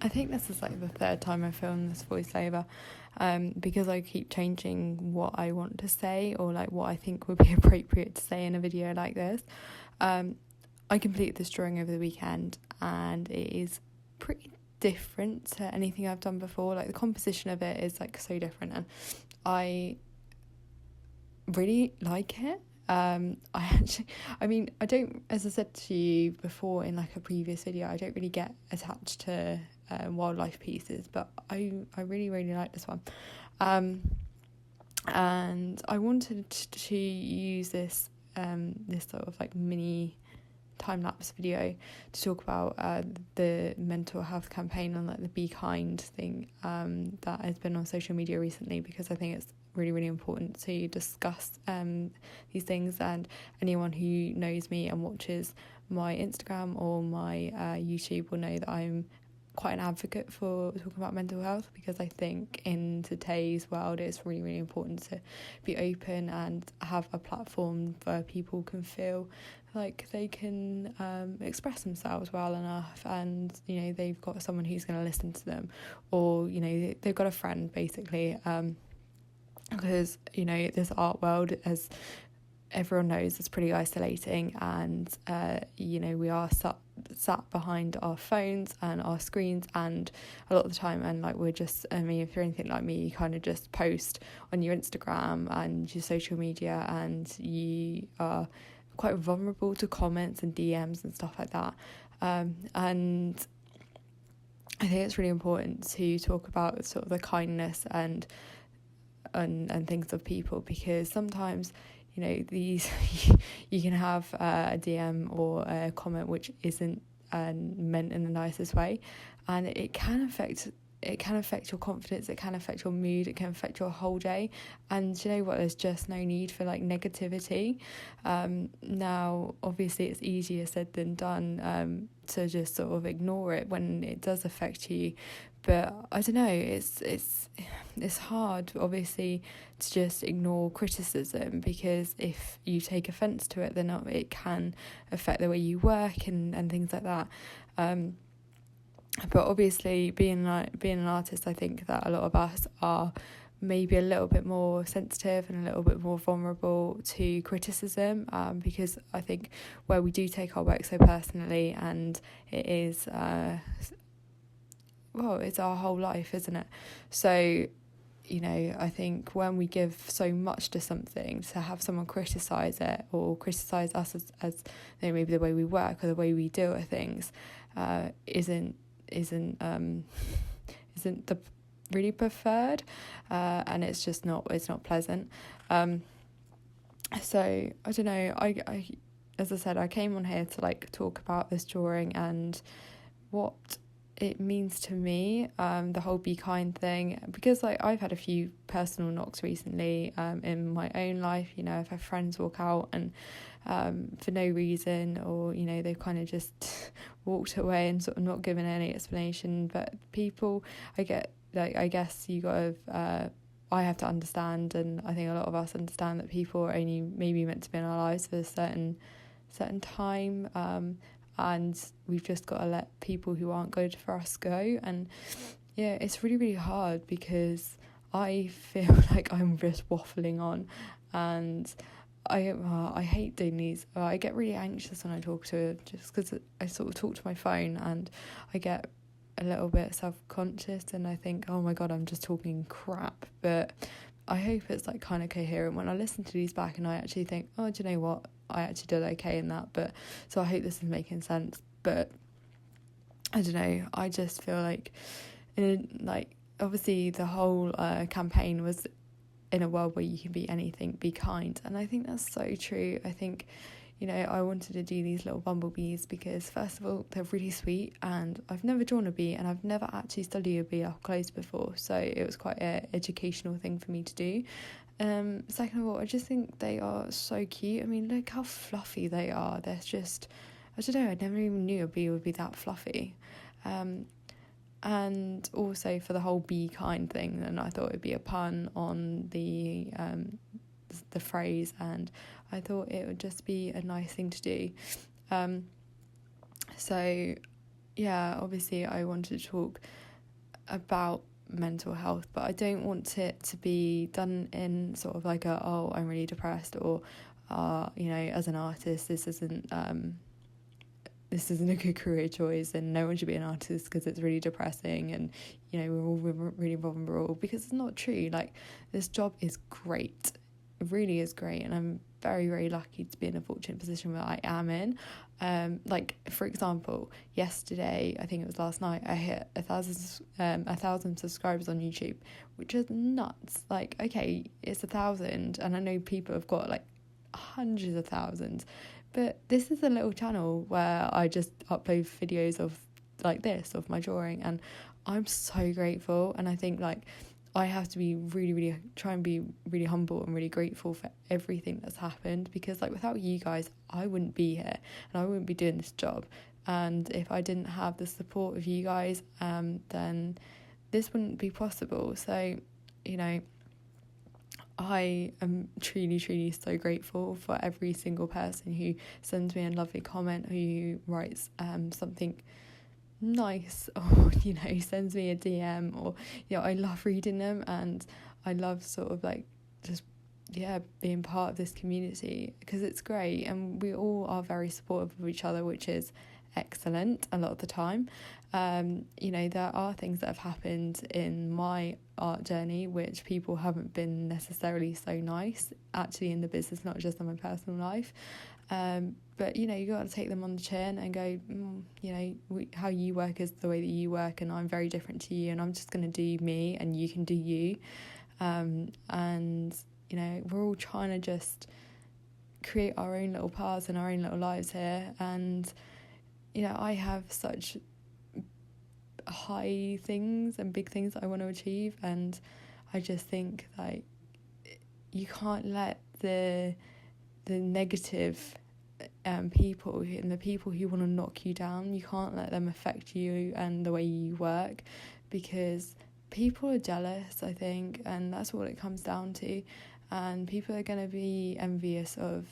I think this is like the third time I filmed this voiceover, because I keep changing what I want to say or like what I think would be appropriate to say in a video like this. I completed this drawing over the weekend and it is pretty different to anything I've done before. Like the composition of it is like so different and I really like it. I don't, as I said to you before in like a previous video, I don't really get attached to wildlife pieces, but I really like this one, and I wanted to use this sort of like mini time-lapse video to talk about the mental health campaign and like the Be Kind thing that has been on social media recently, because I think it's really important to discuss these things. And anyone who knows me and watches my Instagram or my YouTube will know that I'm quite an advocate for talking about mental health, because I think in today's world it's really important to be open and have a platform where people can feel like they can express themselves well enough, and you know they've got someone who's going to listen to them, or you know they've got a friend basically, because you know this art world, as everyone knows, is pretty isolating, and you know we are sat behind our phones and our screens and a lot of the time, and like we're just, I mean, if you're anything like me, you kind of just post on your Instagram and your social media and you are quite vulnerable to comments and DMs and stuff like that, and I think it's really important to talk about sort of the kindness and things of people, because sometimes you know these you can have a DM or a comment which isn't meant in the nicest way, and it can affect your confidence, it can affect your mood, it can affect your whole day. And you know what, there's just no need for like negativity. Now obviously it's easier said than done to just sort of ignore it when it does affect you, but I don't know, it's hard obviously to just ignore criticism, because if you take offence to it, then it can affect the way you work and things like that. But obviously being an artist, I think that a lot of us are maybe a little bit more sensitive and a little bit more vulnerable to criticism, because I think where we do take our work so personally, and it is it's our whole life, isn't it? So you know, I think when we give so much to something, to have someone criticise it or criticise us as you know, maybe the way we work or the way we deal with things isn't the really preferred, and it's just not pleasant. So I don't know, I as I said, I came on here to like talk about this drawing and what it means to me, the whole Be Kind thing, because like I've had a few personal knocks recently in my own life. You know, I've had friends walk out and for no reason, or you know they've kind of just walked away and sort of not given any explanation. But people, I guess you got to I have to understand, and I think a lot of us understand, that people are only maybe meant to be in our lives for a certain time, and we've just got to let people who aren't good for us go. And yeah, it's really hard, because I feel like I'm just waffling on, and I hate doing these. I get really anxious when I talk to, just because I sort of talk to my phone and I get a little bit self-conscious and I think, oh my god, I'm just talking crap. But I hope it's like kind of coherent when I listen to these back, and I actually think, oh, do you know what, I actually did okay in that. But so I hope this is making sense. But I don't know, I just feel like obviously the whole campaign was in a world where you can be anything, be kind, and I think that's so true. I think, you know, I wanted to do these little bumblebees because first of all they're really sweet, and I've never drawn a bee and I've never actually studied a bee up close before, so it was quite an educational thing for me to do. Second of all, I just think they are so cute. I mean, look how fluffy they are. They're just, I don't know, I never even knew a bee would be that fluffy. And also for the whole Be Kind thing, then I thought it'd be a pun on the phrase, and I thought it would just be a nice thing to do. So yeah, obviously I wanted to talk about mental health, but I don't want it to be done in sort of like I'm really depressed, or as an artist, this isn't a good career choice, and no one should be an artist because it's really depressing, and we're all really vulnerable, because it's not true. Like, this job is great, it really is great, and I'm very, very lucky to be in a fortunate position where I am in. Like, for example, yesterday, I think it was last night, I hit 1,000 subscribers on YouTube, which is nuts. Like, okay, it's 1,000, and I know people have got like hundreds of thousands, but this is a little channel where I just upload videos of like this, of my drawing, and I'm so grateful. And I think, like, I have to be really, really, try and be really humble and really grateful for everything that's happened, because like, without you guys, I wouldn't be here and I wouldn't be doing this job. And if I didn't have the support of you guys, then this wouldn't be possible. So, I am truly, truly so grateful for every single person who sends me a lovely comment, who writes something nice, or sends me a DM, or I love reading them, and I love sort of like just being part of this community, because it's great, and we all are very supportive of each other, which is excellent a lot of the time. There are things that have happened in my art journey which people haven't been necessarily so nice, actually, in the business, not just in my personal life. But you got to take them on the chin and go, how you work is the way that you work, and I'm very different to you, and I'm just going to do me and you can do you. And we're all trying to just create our own little paths and our own little lives here. And I have such high things and big things that I want to achieve, and I just think, like, you can't let the negative people and the people who want to knock you down, you can't let them affect you and the way you work, because people are jealous, I think, and that's what it comes down to. And people are going to be envious of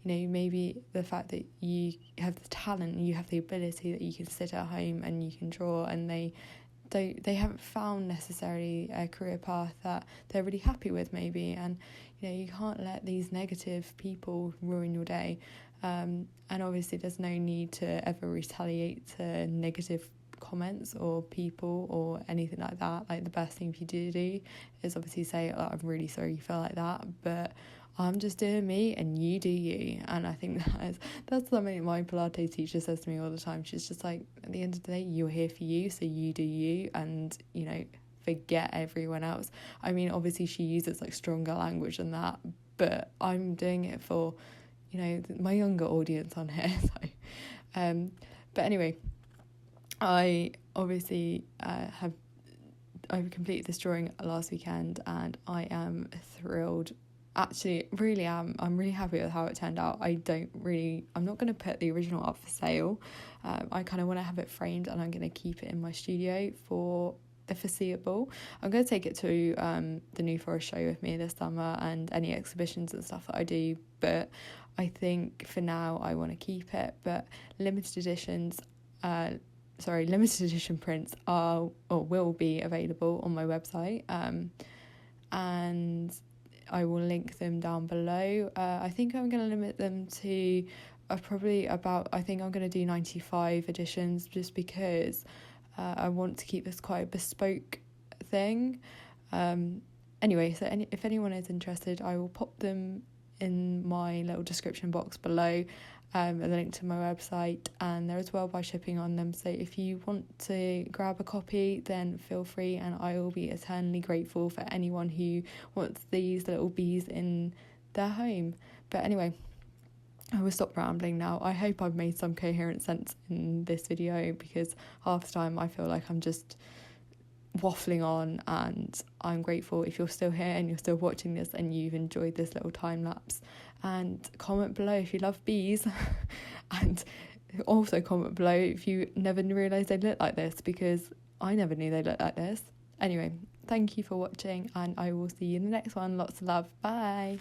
maybe the fact that you have the talent, you have the ability, that you can sit at home and you can draw, and they haven't found necessarily a career path that they're really happy with, maybe. And you can't let these negative people ruin your day. And obviously there's no need to ever retaliate to negative comments or people or anything like that. Like, the best thing for you to do is obviously say, I'm really sorry you feel like that, but I'm just doing me and you do you. And I think that's something my Pilates teacher says to me all the time. She's just like, at the end of the day, you're here for you, so you do you, and forget everyone else. I mean, obviously she uses like stronger language than that, but I'm doing it for my younger audience on here. So but anyway, I obviously I completed this drawing last weekend, and I am thrilled. Actually, really am. I'm really happy with how it turned out. I'm not going to put the original up for sale. I kind of want to have it framed, and I'm going to keep it in my studio for the foreseeable. I'm going to take it to the New Forest show with me this summer, and any exhibitions and stuff that I do, but I think for now I want to keep it. But limited edition prints are or will be available on my website, and I will link them down below. I think I'm going to limit them to I think I'm going to do 95 editions, just because I want to keep this quite a bespoke thing. Anyway, so if anyone is interested, I will pop them in my little description box below, a link to my website, and there is worldwide shipping on them. So if you want to grab a copy, then feel free, and I will be eternally grateful for anyone who wants these little bees in their home. But anyway, I will stop rambling now. I hope I've made some coherent sense in this video, because half the time I feel like I'm just waffling on, and I'm grateful if you're still here and you're still watching this and you've enjoyed this little time lapse. And comment below if you love bees, and also comment below if you never realised they look like this, because I never knew they looked like this. Anyway, thank you for watching, and I will see you in the next one. Lots of love. Bye.